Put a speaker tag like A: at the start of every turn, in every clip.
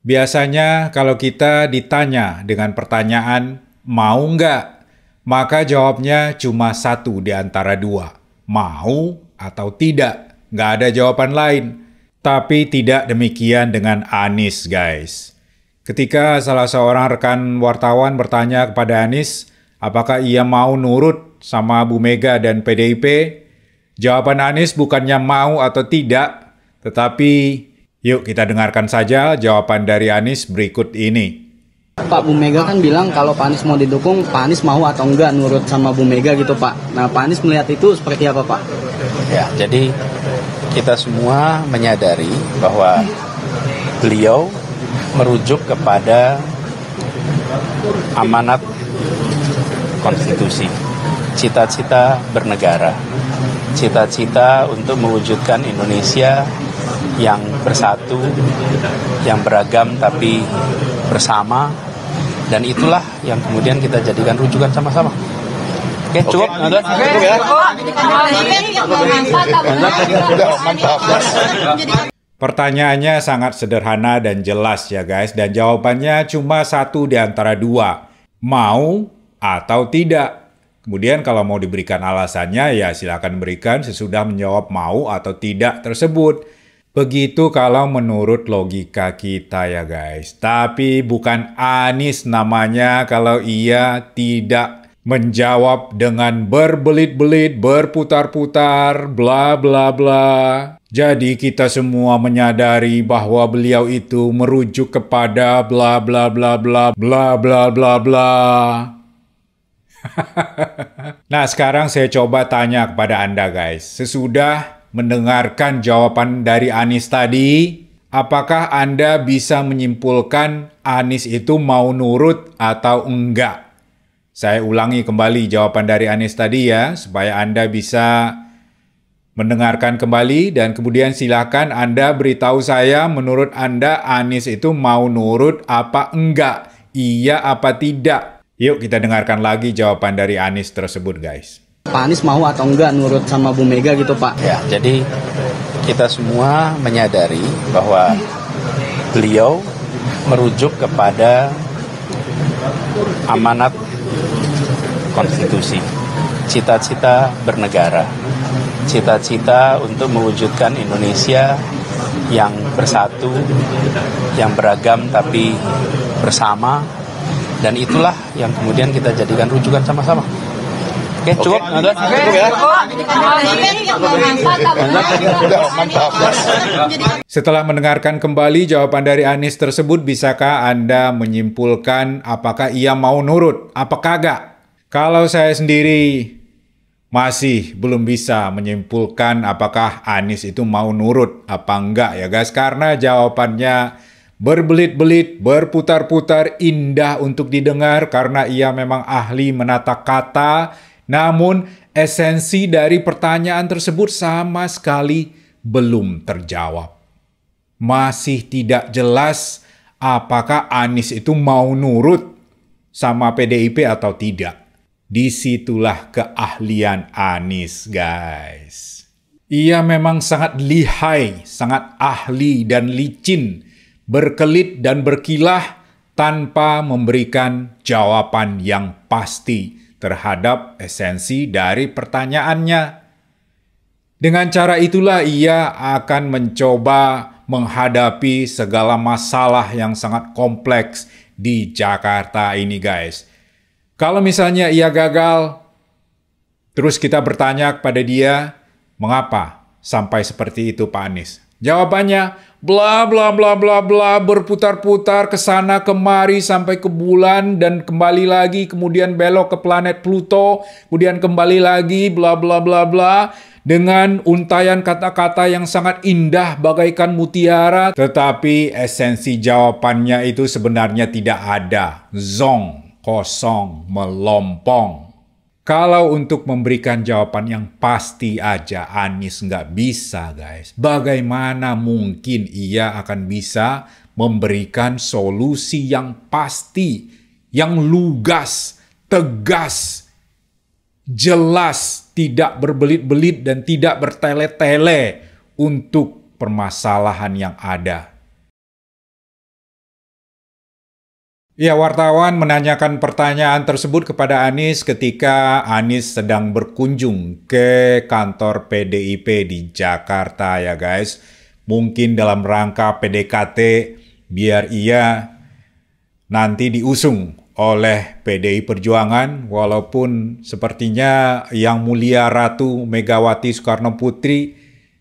A: Biasanya kalau kita ditanya dengan pertanyaan, mau nggak? Maka jawabnya cuma satu di antara dua. Mau atau tidak. Nggak ada jawaban lain. Tapi tidak demikian dengan Anies, guys. Ketika salah seorang rekan wartawan bertanya kepada Anies, apakah ia mau nurut sama Bu Mega dan PDIP? Jawaban Anies bukannya mau atau tidak, tetapi yuk kita dengarkan saja jawaban dari Anies berikut ini.
B: Pak, Bu Mega kan bilang kalau Pak Anies mau didukung, Pak Anies mau atau enggak nurut sama Bu Mega gitu, Pak. Nah, Pak Anies melihat itu seperti apa, Pak?
C: Ya, jadi kita semua menyadari bahwa beliau merujuk kepada amanat konstitusi, cita-cita bernegara, cita-cita untuk mewujudkan Indonesia yang bersatu, yang beragam tapi bersama, dan itulah yang kemudian kita jadikan rujukan sama-sama. Oke, cukup? Cukup ya?
A: Pertanyaannya sangat sederhana dan jelas ya guys, dan jawabannya cuma satu di antara dua, mau atau tidak. Kemudian kalau mau diberikan alasannya ya silakan berikan sesudah menjawab mau atau tidak tersebut. Begitu kalau menurut logika kita ya guys. Tapi bukan Anies namanya kalau ia tidak menjawab dengan berbelit-belit, berputar-putar, bla bla bla. Jadi kita semua menyadari bahwa beliau itu merujuk kepada bla bla bla bla bla bla bla bla. Nah, sekarang saya coba tanya kepada Anda guys. Sesudah mendengarkan jawaban dari Anies tadi, apakah Anda bisa menyimpulkan Anies itu mau nurut atau enggak? Saya ulangi kembali jawaban dari Anies tadi ya, supaya Anda bisa mendengarkan kembali dan kemudian silakan Anda beritahu saya menurut Anda Anies itu mau nurut apa enggak? Iya apa tidak? Yuk kita dengarkan lagi jawaban dari Anies tersebut guys.
B: Pak Anies mau atau enggak nurut sama Bu Mega gitu, Pak?
C: Ya, jadi kita semua menyadari bahwa beliau merujuk kepada amanat konstitusi, cita-cita bernegara, cita-cita untuk mewujudkan Indonesia yang bersatu, yang beragam tapi bersama, dan itulah yang kemudian kita jadikan rujukan sama-sama. Oke, cukup? Cukup ya?
A: Setelah mendengarkan kembali jawaban dari Anies tersebut, bisakah Anda menyimpulkan apakah ia mau nurut, apa kagak? Kalau saya sendiri masih belum bisa menyimpulkan apakah Anies itu mau nurut apa enggak ya guys, karena jawabannya berbelit-belit, berputar-putar, indah untuk didengar karena ia memang ahli menata kata. Namun esensi dari pertanyaan tersebut sama sekali belum terjawab. Masih tidak jelas apakah Anies itu mau nurut sama PDIP atau tidak. Disitulah keahlian Anies, guys. Ia memang sangat lihai, sangat ahli dan licin, berkelit dan berkilah tanpa memberikan jawaban yang pasti terhadap esensi dari pertanyaannya. Dengan cara itulah ia akan mencoba menghadapi segala masalah yang sangat kompleks di Jakarta ini, guys. Kalau misalnya ia gagal, terus kita bertanya kepada dia, mengapa sampai seperti itu Pak Anies? Jawabannya, bla bla bla bla bla, berputar-putar ke sana kemari sampai ke bulan dan kembali lagi, kemudian belok ke planet Pluto, kemudian kembali lagi, bla bla bla bla, dengan untaian kata-kata yang sangat indah bagaikan mutiara, tetapi esensi jawabannya itu sebenarnya tidak ada. Zong. Kosong, melompong. Kalau untuk memberikan jawaban yang pasti aja Anies nggak bisa, guys. Bagaimana mungkin ia akan bisa memberikan solusi yang pasti, yang lugas, tegas, jelas, tidak berbelit-belit dan tidak bertele-tele untuk permasalahan yang ada. Ya, wartawan menanyakan pertanyaan tersebut kepada Anies ketika Anies sedang berkunjung ke kantor PDIP di Jakarta ya guys. Mungkin dalam rangka PDKT biar ia nanti diusung oleh PDI Perjuangan, walaupun sepertinya Yang Mulia Ratu Megawati Soekarno Putri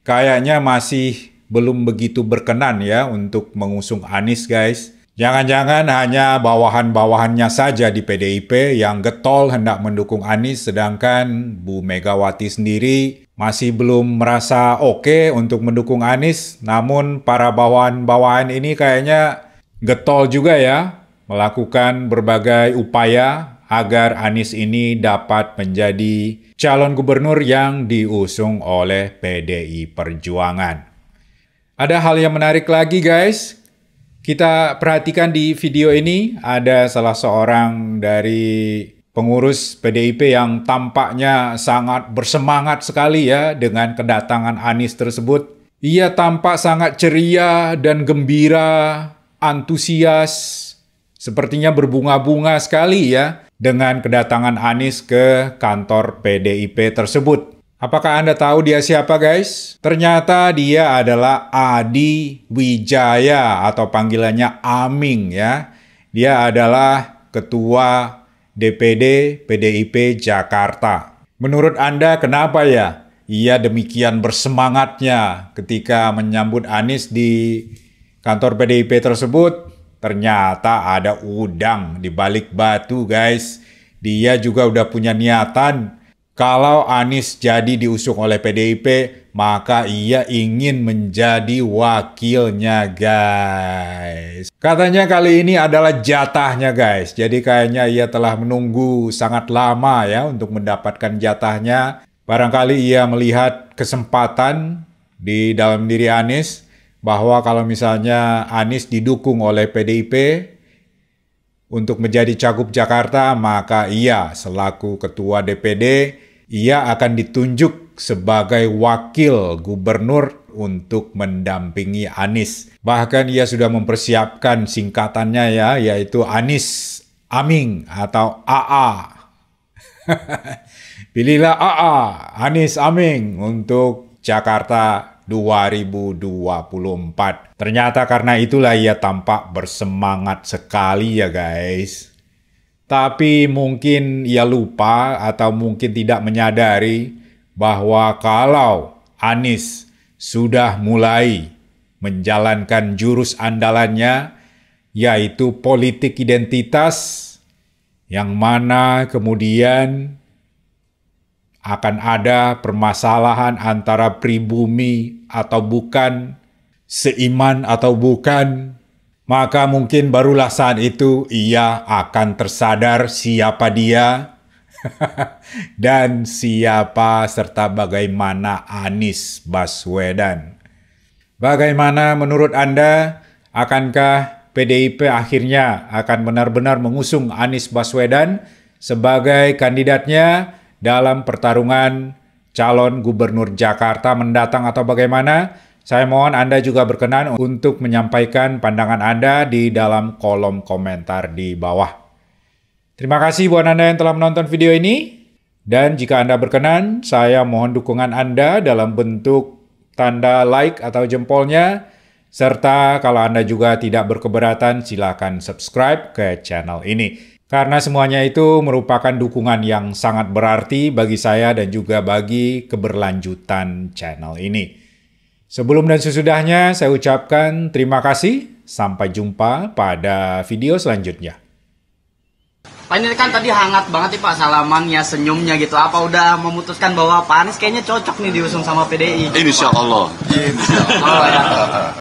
A: kayaknya masih belum begitu berkenan ya untuk mengusung Anies guys. Jangan-jangan hanya bawahan-bawahannya saja di PDIP yang getol hendak mendukung Anies, sedangkan Bu Megawati sendiri masih belum merasa oke untuk mendukung Anies. Namun para bawahan-bawahan ini kayaknya getol juga ya, melakukan berbagai upaya agar Anies ini dapat menjadi calon gubernur yang diusung oleh PDI Perjuangan. Ada hal yang menarik lagi guys. Kita perhatikan di video ini, ada salah seorang dari pengurus PDIP yang tampaknya sangat bersemangat sekali ya dengan kedatangan Anies tersebut. Ia tampak sangat ceria dan gembira, antusias, sepertinya berbunga-bunga sekali ya dengan kedatangan Anies ke kantor PDIP tersebut. Apakah Anda tahu dia siapa guys? Ternyata dia adalah Adi Wijaya atau panggilannya Aming ya. Dia adalah Ketua DPD PDIP Jakarta. Menurut Anda kenapa ya ia demikian bersemangatnya ketika menyambut Anies di kantor PDIP tersebut? Ternyata ada udang di balik batu guys. Dia juga udah punya niatan. Kalau Anies jadi diusung oleh PDIP, maka ia ingin menjadi wakilnya guys. Katanya kali ini adalah jatahnya guys. Jadi kayaknya ia telah menunggu sangat lama ya untuk mendapatkan jatahnya. Barangkali ia melihat kesempatan di dalam diri Anies bahwa kalau misalnya Anies didukung oleh PDIP untuk menjadi Cagup Jakarta, maka ia selaku Ketua DPD, ia akan ditunjuk sebagai wakil gubernur untuk mendampingi Anies. Bahkan ia sudah mempersiapkan singkatannya ya, yaitu Anies Aming atau AA. Pilihlah AA, Anies Aming untuk Jakarta 2024. Ternyata karena itulah ia tampak bersemangat sekali ya guys. Tapi mungkin ia lupa atau mungkin tidak menyadari bahwa kalau Anies sudah mulai menjalankan jurus andalannya, yaitu politik identitas, yang mana kemudian akan ada permasalahan antara pribumi atau bukan, seiman atau bukan, maka mungkin barulah saat itu ia akan tersadar siapa dia dan siapa serta bagaimana Anies Baswedan. Bagaimana menurut Anda? Akankah PDIP akhirnya akan benar-benar mengusung Anies Baswedan sebagai kandidatnya dalam pertarungan calon gubernur Jakarta mendatang atau bagaimana? Saya mohon Anda juga berkenan untuk menyampaikan pandangan Anda di dalam kolom komentar di bawah. Terima kasih buat Anda yang telah menonton video ini. Dan jika Anda berkenan, saya mohon dukungan Anda dalam bentuk tanda like atau jempolnya. Serta kalau Anda juga tidak berkeberatan, silakan subscribe ke channel ini. Karena semuanya itu merupakan dukungan yang sangat berarti bagi saya dan juga bagi keberlanjutan channel ini. Sebelum dan sesudahnya, saya ucapkan terima kasih. Sampai jumpa pada video selanjutnya.
B: Pak, ini kan tadi hangat banget nih Pak salamannya, senyumnya gitu. Apa udah memutuskan bahwa Pak Anies kayaknya cocok nih diusung sama PDI?
D: Insya Allah.
B: Insya Allah ya.